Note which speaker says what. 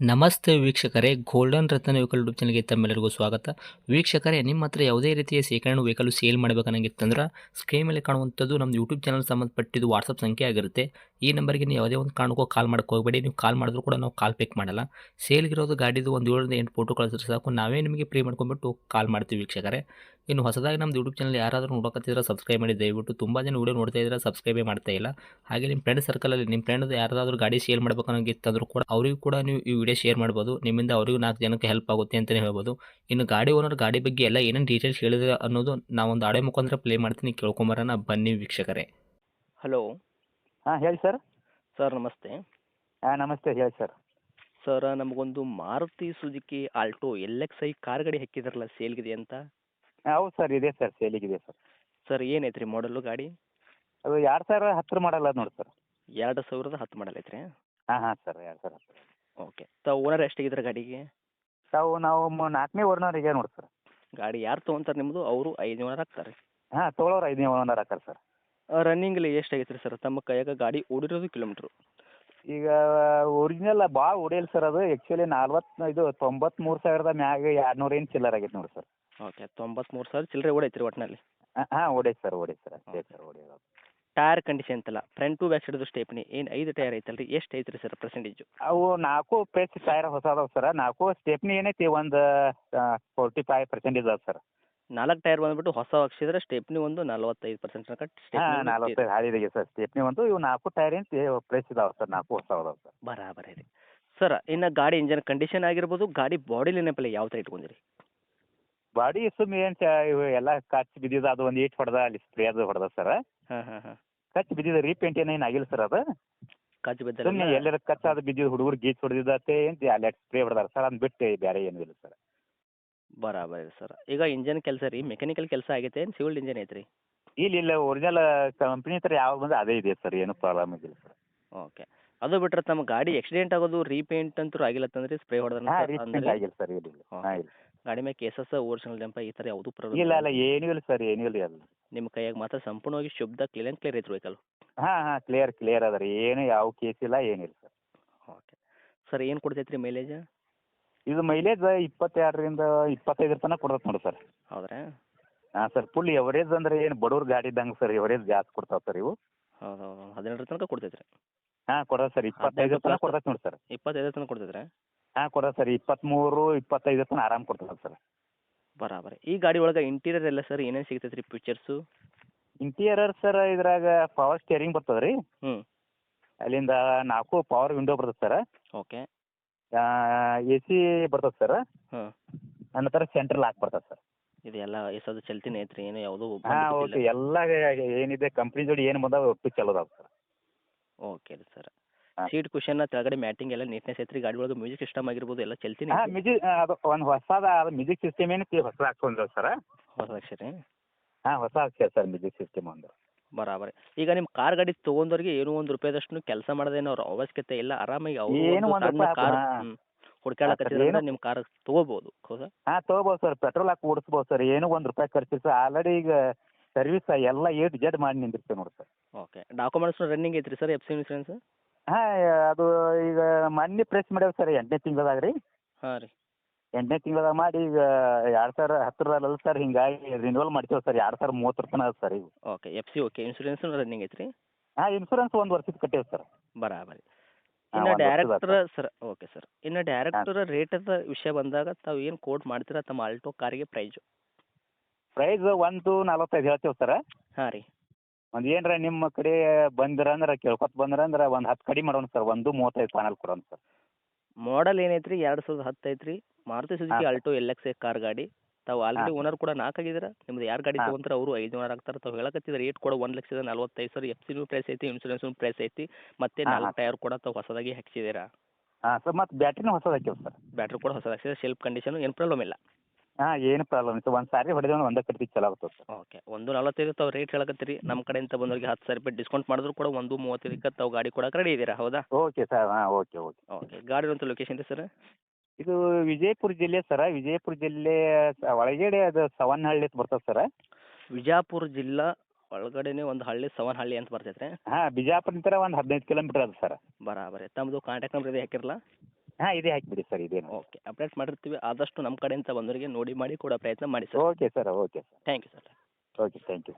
Speaker 1: ನಮಸ್ತೆ ವೀಕ್ಷಕರೇ, ಗೋಲ್ಡನ್ ರತ್ನ vehicle YouTube ಚಾನಲ್ಗೆ ತಮ್ಮೆಲ್ಲರಿಗೂ ಸ್ವಾಗತ. ವೀಕ್ಷಕರೇ, ನಿಮ್ಮ ಹತ್ರ ಯಾವುದೇ ರೀತಿಯ ಶೇಖರಣೆ ವೆಹಿಕಲ್ ಸೇಲ್ ಮಾಡಬೇಕನ್ನಂಗಿತ್ತಂದ್ರೆ ಸ್ಕ್ರೀನ್ ಮೇಲೆ ಕಾಣುವಂಥದ್ದು ನಮ್ಮ ಯೂಟ್ಯೂಬ್ ಚಾನಲ್ ಸಂಬಂಧಪಟ್ಟಿದ್ದು ವಾಟ್ಸಪ್ ಸಂಖ್ಯೆ ಆಗಿರುತ್ತೆ. ಈ ನಂಬರ್ಗೆ ನೀವು ಯಾವುದೇ ಒಂದು ಕಾರಣಕ್ಕೂ ಕಾಲ್ ಮಾಡೋಕೆ ಹೋಗಬೇಡಿ. ನೀವು ಕಾಲ್ ಮಾಡಿದ್ರು ಕೂಡ ನಾವು ಕಾಲ್ ಪಿಕ್ ಮಾಡಲ್ಲ. ಸೇಲ್ಗಿರೋದು ಗಾಡಿದು ಒಂದು 7ರಿಂದ 8 ಫೋಟೋ ಕಳಿಸಿದ್ರೆ ಸಾಕು, ನಾವೇ ನಿಮಗೆ ಪ್ರೀ ಮಾಡ್ಕೊಂಡ್ಬಿಟ್ಟು ಕಾಲ್ ಮಾಡ್ತೀವಿ ವೀಕ್ಷಕರೇ. ಇನ್ನು ಹೊಸದಾಗಿ ನಮ್ಮದು ಯೂಟ್ಯೂಬ್ ಚಾನಲ್ ಯಾರಾದರೂ ನೋಡೋಕತ್ತಿದ್ರೆ ಸಬ್ಸ್ಕ್ರೈಬ್ ಮಾಡಿ ದಯವಿಟ್ಟು. ತುಂಬ ಜನ ವೀಡಿಯೋ ನೋಡ್ತಾ ಇದ್ದಾರೆ, ಸಬ್ಸ್ಕ್ರೈಬೇ ಮಾಡ್ತಾ ಇಲ್ಲ. ಹಾಗೆ ನಿಮ್ಮ ಫ್ರೆಂಡ್ ಸರ್ಕಲಲ್ಲಿ ನಿಮ್ಮ ಫ್ರೆಂಡ್ ಯಾರಾದರೂ ಗಾಡಿ ಸೇಲ್ ಮಾಡಬೇಕನ್ನೋಂಗಿತ್ತಂದ್ರೂ ಕೂಡ ಅವರಿಗೂ ಕೂಡ ನೀವು ಈ ವಿಡಿಯೋ ಶೇರ್ ಮಾಡ್ಬೋದು. ನಿಮ್ಮಿಂದ ಅವರಿಗೂ 4 ಜನಕ್ಕೆ ಹೆಲ್ಪ್ ಆಗುತ್ತೆ ಅಂತಲೇ ಹೇಳ್ಬೋದು. ಇನ್ನು ಗಾಡಿ ಓನರ್ ಗಾಡಿ ಬಗ್ಗೆ ಎಲ್ಲ ಏನೇನು ಡೀಟೇಲ್ಸ್ ಹೇಳಿದ್ರೆ ಅನ್ನೋದು ನಾವೊಂದು ಆಡಿಯೋ ಮುಖಾಂತರ ಪ್ಲೇ ಮಾಡ್ತೀನಿ, ಕೇಳ್ಕೊಂಬರೋಣ ಬನ್ನಿ ವೀಕ್ಷಕರೇ.
Speaker 2: ಹಲೋ
Speaker 3: ಹಾಂ ಹೇಳಿ ಸರ್.
Speaker 2: ಸರ್, ನಮಸ್ತೆ.
Speaker 3: ಹಾಂ ನಮಸ್ತೆ, ಹೇಳಿ ಸರ್.
Speaker 2: ಸರ್, ನಮಗೊಂದು Maruti Suzuki Alto LXi car ಗಾಡಿ ಹಾಕಿದ್ರಲ್ಲ, ಸೇಲ್ಗಿದೆ ಅಂತ.
Speaker 3: ಹೌದು ಸರ್, ಇದೆ ಸರ್, ಸೇಲಿಗಿದೆ ಸರ್.
Speaker 2: ಸರ್, ಏನೈತ್ರಿ ಮಾಡಲು ಗಾಡಿ?
Speaker 3: ಅದು 2010 ಮಾಡಲ್ ಅದು ನೋಡಿ ಸರ್.
Speaker 2: 2010 ಮಾಡಲ್ ಐತ್ರಿ?
Speaker 3: ಹಾಂ ಹಾಂ ಸರ್, 2010.
Speaker 2: ಓಕೆ. ತಾವು ಓನರ್ ಎಷ್ಟಾಗಿದ್ರೆ ಗಾಡಿಗೆ?
Speaker 3: ನಾವು 4ನೇ ಓನರಿಗೆ ನೋಡಿ ಸರ್.
Speaker 2: ಗಾಡಿ ಯಾರು ತೊಗೊಂತಾರೆ ನಿಮ್ಮದು? ಅವರು 5 ಓನರ್ ಆಗ್ತಾರೆ?
Speaker 3: ಹಾಂ, ತೊಗೊಳೋರು 5ನೇ ಓನರ್ ಹಾಕಾರ ಸರ್.
Speaker 2: ರನ್ನಿಂಗಲ್ಲಿ ಎಷ್ಟಾಗೈತೆ ರೀ ಸರ್ ತಮ್ಮ ಕೈಯಾಗ ಗಾಡಿ ಓಡಿರೋದು ಕಿಲೋಮೀಟ್ರು?
Speaker 3: ಈಗ ಒರಿಜಿನಲ್ ಭಾಳ ಉಡಿಯಲ್ಲ ಸರ್, ಅದು ಆ್ಯಕ್ಚುಲಿ 93,000 ಮ್ಯಾಗ 200 ಏನು ಚಿಲ್ಲರ್ ಆಗೈತೆ ನೋಡಿ ಸರ್.
Speaker 2: ಓಕೆ, 93,000 ಚಿಲ್ಲರೆ ಓಡೈತ್ರಿ ಒಟ್ಟಿನಲ್ಲಿ?
Speaker 3: ಹಾಂ ಓಡೈತೆ ಸರ್, ಅಷ್ಟೇ ಸರ್ ಓಡಿಯೋದು.
Speaker 2: ಟೈರ್ ಕಂಡೀಷನ್ ಅಂತಲ್ಲ, ಫ್ರಂಟ್ ಟು ಬ್ಯಾಕ್ ಸೈಡ್ದು ಸ್ಟೇಪ್ನಿ ಏನು 5 ಟೈರ್ ಐತಲ್ರಿ, ಎಷ್ಟು ಐತ್ರಿ ಸರ್ ಪರ್ಸೆಂಟೇಜು?
Speaker 3: ಅವು 4 ಪ್ರೆಸ್ ಟೈರ್ ಹೊಸ ಅದಾವೆ ಸರ್. 4 ಸ್ಟೆಪ್ನಿ ಏನೈತಿ ಒಂದು 45% ಇದಾವೆ ಸರ್.
Speaker 2: 4 ಟೈರ್ ಬಂದ್ಬಿಟ್ಟು ಹೊಸ ಹಾಕ್ಸಿದ್ರೆ ಸ್ಟೆಪ್ನಿ ಒಂದು 45% ತನಕ
Speaker 3: ಹಾಂ 45 ಹಾದಿದೆ ಸರ್ ಸ್ಟೆಪ್ನಿ ಒಂದು. ಇವು 4 ಟೈರ್ ಏನು ಪ್ರೆಸ್ ಇದಾವೆ ಸರ್, 4 ಹೊಸ ಅದಾವೆ ಸರ್.
Speaker 2: ಬರಾಬರಿ ರೀ. ಸರ್, ಇನ್ನು ಗಾಡಿ ಇಂಜನ್ ಕಂಡೀಷನ್ ಆಗಿರ್ಬೋದು, ಗಾಡಿ ಬಾಡಿ ನೆನಪಲ್ಲ ಯಾವ ಥರ ಇಟ್ಕೊಂಡಿರಿ?
Speaker 3: ಬಾಡಿ ಸುಮ್ಮನೆ ಏನು ಇವು ಎಲ್ಲ ಕಚ್ ಬಿದ್ದಿದ್ದು, ಅದು ಒಂದು ಈಟ್ ಹೊಡೆದ, ಅಲ್ಲಿ ಸ್ಪ್ರೇ ಅದು ಹೊಡೆದ ಸರ್.
Speaker 2: ಹಾಂ ಹಾಂ ಹಾಂ.
Speaker 3: ಕಚ್ ಬಿದ್ದಿದ್ದು, ರೀಪೇಂಟ್ ಏನೇನು ಆಗಿಲ್ಲ ಸರ್. ಅದು
Speaker 2: ಕಾಜು
Speaker 3: ಸುಮ್ಮನೆ
Speaker 2: ಬೆದ್ದಲ್ಲ?
Speaker 3: ಎಲ್ಲರ ಕಚ್ ಅದು ಬಿದ್ದಿದ್ದು, ಹುಡುಗರು ಗೀಚ್ ಹೊಡೆದಿದ್ದತ್ತೆ ಏನು ಅಲ್ಲಿ ಸ್ಪ್ರೇ ಹೊಡೆದಾರ ಸರ್. ಅದನ್ನ ಬಿಟ್ಟು ಬೇರೆ ಏನೂ ಇಲ್ಲ ಸರ್.
Speaker 2: ಬರಾಬರಿ ಸರ್. ಈಗ ಇಂಜನ್ ಕೆಲಸ ರೀ, ಮೆಕ್ಯಾನಿಕಲ್ ಕೆಲಸ ಆಗೈತೆ ಏನು ಸಿವಿಲ್ ಇಂಜನ್ ಐತ್ರಿ?
Speaker 3: ಇಲ್ಲ ಒರಿಜಿನಲ್ ಕಂಪ್ನಿ ಹತ್ರ ಯಾವ ಬಂದ್ರೆ ಅದೇ ಇದೆ ಸರ್, ಏನು ಪ್ರಾಬ್ಲಮ್ ಇದಿಲ್ಲ ಸರ್.
Speaker 2: ಓಕೆ. ಅದು ಬಿಟ್ಟರೆ ತಮ್ಮ ಗಾಡಿ ಆಕ್ಸಿಡೆಂಟ್ ಆಗೋದು, ರೀಪೇಂಟ್ ಅಂತೂ ಆಗಿಲ್ಲ ತಂದ್ರಿ, ಸ್ಪ್ರೇ ಹೊಡೆದ
Speaker 3: ಹಾಂ ರೀಪೇಂಟ್ ಆಗಿಲ್ಲ ಸರ್, ಇಲ್ಲ ಹಾಂ ಇಲ್ಲ.
Speaker 2: ಗಾಡಿ ಮೇಲೆ ಕೇಸಸ್, ಓರಿಜಿನಲ್ ಡೆಂಪ ಈ ಥರ ಯಾವುದೂ
Speaker 3: ಇಲ್ಲ
Speaker 2: ಪ್ರಾಬ್ಲಮ್?
Speaker 3: ಏನೂ ಇಲ್ಲ ಸರ್, ಏನೂ ಇಲ್ಲ ಅದು.
Speaker 2: ನಿಮ್ಮ ಕೈಯಾಗ ಮಾತ್ರ ಸಂಪೂರ್ಣವಾಗಿ ಶುದ್ಧ ಕ್ಲೀನ್ ಐತ್ರಿ ವೆಹಿಕಲ್?
Speaker 3: ಹಾಂ ಕ್ಲಿಯರ್ ಅದ ರೀ, ಏನು ಯಾವ ಕೇಸ್ ಇಲ್ಲ, ಏನಿಲ್ಲ ಸರ್.
Speaker 2: ಓಕೆ. ಸರ್, ಏನು ಕೊಡ್ತೈತೆ ರೀ ಮೈಲೇಜ್?
Speaker 3: ಇದು ಮೈಲೇಜ್ 22ರಿಂದ 25 ತನಕ ಕೊಡ್ತೈತೆ ನೋಡಿ ಸರ್.
Speaker 2: ಹೌದ್ರಾ?
Speaker 3: ಹಾಂ ಸರ್, ಫುಲ್ ಎವರೇಜ್ ಅಂದ್ರೆ ಏನು ಬಡವ್ರ ಗಾಡಿ ಇದ್ದಂಗೆ ಸರ್, ಎವರೇಜ್ ಜಾಸ್ತಿ ಕೊಡ್ತಾವೆ ಸರ್ ಇವು.
Speaker 2: ಹೌದು 17 ತನಕ ಕೊಡ್ತೈತೆ ರೀ?
Speaker 3: ಹಾಂ ಕೊಡೋದು ಸರ್, 25 ತನಕ ಕೊಡ್ತೈತೆ ನೋಡಿ ಸರ್.
Speaker 2: 25 ತನಕ ಕೊಡ್ತೈತೆ?
Speaker 3: ಹಾಂ ಕೊಡೋದು ಸರ್, 23, 25 ತನಕ ಆರಾಮ್ ಕೊಡ್ತದೆ ಸರ್.
Speaker 2: ಬರಾಬರಿ. ಈ ಗಾಡಿ ಒಳಗೆ ಇಂಟೀರಿಯರ್ ಎಲ್ಲ ಸರ್ ಏನೇನು ಸಿಗ್ತೈತೆ ರೀ ಫೀಚರ್ಸು?
Speaker 3: ಇಂಟೀರಿಯರ್ ಸರ್, ಇದ್ರಾಗ ಪವರ್ ಸ್ಟೇರಿಂಗ್ ಬರ್ತದೆ ರೀ.
Speaker 2: ಹ್ಞೂ.
Speaker 3: ಅಲ್ಲಿಂದ 4 ಪವರ್ ವಿಂಡೋ ಬರ್ತದೆ ಸರ್.
Speaker 2: ಓಕೆ.
Speaker 3: AC ಬರ್ತದೆ ಸರ್.
Speaker 2: ಹಾಂ.
Speaker 3: ನಂತರ ಸೆಂಟ್ರಲ್ ಲಾಕ್ ಬರ್ತದೆ ಸರ್.
Speaker 2: ಇದೆಲ್ಲ ಎಸೋದು ಚಲ್ತಿನೇ ಐತ್ರಿ, ಏನು ಯಾವುದೂ
Speaker 3: ಹಾಂ ಓಕೆ, ಎಲ್ಲ ಏನಿದೆ ಕಂಪ್ನಿ ಜೋಡಿ ಏನು ಬಂದಾವೆ ಒಟ್ಟು ಚಲೋದಾವೆ ಸರ್.
Speaker 2: ಓಕೆ ರೀ ಸರ್.
Speaker 3: ಹಾಂ.
Speaker 2: ಸೀಟ್ ಕುಷನ್ ಕೆಳಗಡೆ ಮ್ಯಾಟಿಂಗ್ ಎಲ್ಲ ನೀಟ್ನೆಸ್ ಐತ್ರಿ, ಗಾಡಿ ಒಳಗೆ ಮ್ಯೂಸಿಕ್ ಸಿಸ್ಟಮ್ ಆಗಿರ್ಬೋದು ಎಲ್ಲ ಚಲ್ತಿನೇ
Speaker 3: ಹಾಂ
Speaker 2: ಐತ್ರಿ?
Speaker 3: ಮ್ಯೂಸಿಕ್ ಅದು ಒಂದು ಹೊಸದ ಅದು ಮ್ಯೂಸಿಕ್ ಸಿಸ್ಟಮ್ ಏನು ಹೊಸ ಹಾಕ್ಕೊಂಡಿರೋ ಸರ್.
Speaker 2: ಹೊಸ ಅಕ್ಷರ?
Speaker 3: ಹಾಂ ಹೊಸ ಹಾಕ್ಸ್ಯಾರ ಸರ್ ಮ್ಯೂಸಿಕ್ ಸಿಸ್ಟಮ್ ಒಂದು.
Speaker 2: ಬರಾಬರಿ. ಈಗ ನಿಮ್ಮ ಕಾರ್ ಗಾಡಿ ತೊಗೊಂಡವ್ರಿಗೆ ಏನೋ ಒಂದು ರೂಪಾಯಿದಷ್ಟು ಕೆಲಸ ಮಾಡೋದೇನೋ ಅವ್ರ ಅವಶ್ಯಕತೆ ಇಲ್ಲ, ಆರಾಮಾಗಿ
Speaker 3: ಏನು ಒಂದು
Speaker 2: ಸಣ್ಣ
Speaker 3: ರೂಪಾಯಿ
Speaker 2: ಕಾರ್
Speaker 3: ಹಾಂ.
Speaker 2: ಹುಡ್ಕಾಡಕತ್ತಿದ್ರೆ
Speaker 3: ಏನು
Speaker 2: ನಿಮ್ಮ ಕಾರ್ ತೊಗೋಬೋದು, ಹೌದಾ?
Speaker 3: ಹಾಂ ತೊಗೋಬೋದು ಸರ್, ಪೆಟ್ರೋಲ್ ಹಾಕಿ ಓಡಿಸ್ಬೋದು ಸರ್, ಏನು ₹1 ಖರ್ಚಿಲ್ಲ ಸರ್. ಆಲ್ರೆಡಿ ಈಗ ಸರ್ವಿಸ್ ಎಲ್ಲ A to Z ಮಾಡಿ ನಿಂದಿರ್ತೇವೆ ನೋಡಿ ಸರ್.
Speaker 2: ಓಕೆ. ಡಾಕ್ಯುಮೆಂಟ್ಸ್ ರನ್ನಿಂಗ್ ಐತ್ರಿ ಸರ್, FC ಇನ್ಸೂರೆನ್ಸ್?
Speaker 3: ಹಾಂ ಅದು ಈಗ ಮೊನ್ನೆ ಪ್ರೆಸ್ ಮಾಡ್ಯಾವ ಸರ್, 8ನೇ ತಿಂಗಳದಾಗ ರೀ.
Speaker 2: ಹಾಂ ರೀ.
Speaker 3: 8ನೇ ತಿಂಗಳದಾಗ ಮಾಡಿ ಈಗ 2010 ಸರ್, ಹಿಂಗಾಗಿ ರಿನ್ಯೂವಲ್ ಮಾಡ್ತೇವೆ ಸರ್. 2030 ತನಕ ಅದ ಸರ್ ಈಗ.
Speaker 2: Okay. FC okay. Insurance running ಐತ್ರಿ?
Speaker 3: ಹಾಂ ಇನ್ಸೂರೆನ್ಸ್ 1 ವರ್ಷದ ಕಟ್ಟೇವೆ ಸರ್.
Speaker 2: ಬರಾಬರಿ.
Speaker 3: ಹಾಂ
Speaker 2: ಇನ್ನು
Speaker 3: 1 ವರ್ಷದ
Speaker 2: ಡೈರೆಕ್ಟ್ರ್ ಸರ್, ಓಕೆ ಸರ್. ಇನ್ನು ಡೈರೆಕ್ಟರ್ ರೇಟದ ವಿಷಯ ಬಂದಾಗ ತಾವು ಏನು ಕೋಟ್ ಮಾಡ್ತೀರಾ ತಮ್ಮ ಆಲ್ಟೋ ಕಾರಿಗೆ ಪ್ರೈಜು?
Speaker 3: ಪ್ರೈಸ್ 1.45 ಹೇಳ್ತೇವೆ ಸರ್.
Speaker 2: ಹಾಂ ರೀ.
Speaker 3: ಒಂದು ಏನರ ನಿಮ್ಮ ಕಡೆ ಬಂದ್ರಂದ್ರೆ ಕೇಳ್ಕೊತ ಬಂದ್ರಂದ್ರೆ ಒಂದು 10 ಕಡಿಮೆ ಮಾಡೋಣ ಸರ್. 1.35 ಫೈನಲ್ ಕೊಡೋಣ ಸರ್.
Speaker 2: ಮಾಡಲ್ ಏನೈತ್ರಿ? 2010 ಐತ್ರಿ. ಮಾರುತಿ ಸುಜುಕಿ
Speaker 3: ಹಾಂ
Speaker 2: ಆಲ್ಟೋ LXi ಕಾರ್ ಗಾಡಿ. ತಾವು ಆಲ್ರೆಡಿ
Speaker 3: ಹಾಂ
Speaker 2: ಓನರ್ ಕೂಡ 4 ಆಗಿದ್ದೀರಾ. ನಿಮ್ದು ಯಾರು ಗಾಡಿ
Speaker 3: ಹಾಂ
Speaker 2: ತೊಗೊಂತಾರೆ ಅವರು 5 ಓನರ್ ಆಗ್ತಾರೆ. ತಾವು ಹೇಳಕತ್ತಿದ ರೇಟ್ ಕೂಡ 1,45,000. FCನೂ ಪ್ರೈಸ್ ಐತಿ, ಇನ್ಸೂರೆನ್ಸ್ನೂ ಪ್ರೈಸ್ ಐತಿ, ಮತ್ತೆ
Speaker 3: ಹಾಂ
Speaker 2: 4
Speaker 3: ಹಾಂ
Speaker 2: ಟೈರ್ ಕೂಡ ತಾವು ಹೊಸದಾಗಿ ಹಾಕ್ಸಿದ್ದೀರಾ.
Speaker 3: ಹಾಂ ಸರ್, ಮತ್ತು ಬ್ಯಾಟ್ರಿನೂ ಹೊಸದು ಹಾಕ್ಯವೆ ಸರ್.
Speaker 2: ಬ್ಯಾಟ್ರಿ ಕೂಡ ಹೊಸದು ಹಾಕ್ಸಿದ್ರೆ, ಸೆಲ್ಫ್ ಕಂಡೀಷನು ಏನು ಪ್ರಾಬ್ಲಮ್ ಇಲ್ಲ.
Speaker 3: ಹಾಂ ಏನು ಪ್ರಾಬ್ಲಮ್ ಇಲ್ಲ ಸರ್, ಒಂದು ಸಾರಿ ಹೊಡೆದ್ರೆ ಒಂದೇ ಕಟ್ಟಿ ಚಲೋ ಆಗ್ತದೆ ಸರ್.
Speaker 2: ಓಕೆ. 1,45 ತಾವು ರೇಟ್ ಹೇಳಕತ್ತೀರಿ. ನಮ್ಮ ಕಡೆಯಿಂದ ಬಂದವರಿಗೆ ₹10,000 ಡಿಸ್ಕೌಂಟ್ ಮಾಡಿದ್ರು ಕೂಡ 1,35ಕ್ಕೆ ತಾವು ಗಾಡಿ ಕೊಡಕ್ಕೆ ರೆಡಿ ಇದ್ದೀರಾ, ಹೌದಾ?
Speaker 3: Okay sir. ಹಾಂ ಓಕೆ.
Speaker 2: ಓಕೆ. ಗಾಡಿ ಇರುವಂಥ ಲೊಕೇಶನ್ ರೀ ಸರ್?
Speaker 3: ಇದು ವಿಜಯಪುರ ಜಿಲ್ಲೆ ಸರ. ವಿಜಯಪುರ ಜಿಲ್ಲೆ ಒಳಗಡೆ ಅದು ಸವನಹಳ್ಳಿ ಅಂತ ಬರ್ತದೆ ಸರ.
Speaker 2: ವಿಜಯಪುರ ಜಿಲ್ಲಾ ಒಳಗಡೆನೇ ಒಂದು ಹಳ್ಳಿ, ಸವನಹಳ್ಳಿ ಅಂತ ಬರ್ತೈತೆ ರೀ?
Speaker 3: ಹಾಂ ಬಿಜಾಪುರದಿಂದ ಒಂದು 15 ಕಿಲೋಮೀಟ್ರ್ ಅದು ಸರ್.
Speaker 2: ಬರಾಬರಿ. ತಮ್ಮದು ಕಾಂಟ್ಯಾಕ್ಟ್ ನಂಬರ್ ಇದೆ ಹಾಕಿರಲ್ಲ?
Speaker 3: ಹಾಂ ಇದೇ ಹಾಕಿಬಿಡಿ ಸರ್ ಇದೇನು.
Speaker 2: ಓಕೆ ಅಪ್ಡೇಟ್ ಮಾಡಿರ್ತೀವಿ, ಆದಷ್ಟು ನಮ್ಮ ಕಡೆಯಿಂದ ಬಂದವರಿಗೆ ನೋಡಿ ಮಾಡಿ ಕೊಡೋ ಪ್ರಯತ್ನ ಮಾಡಿ sir.
Speaker 3: Okay sir okay sir
Speaker 2: thank you sir.
Speaker 3: Okay thank you.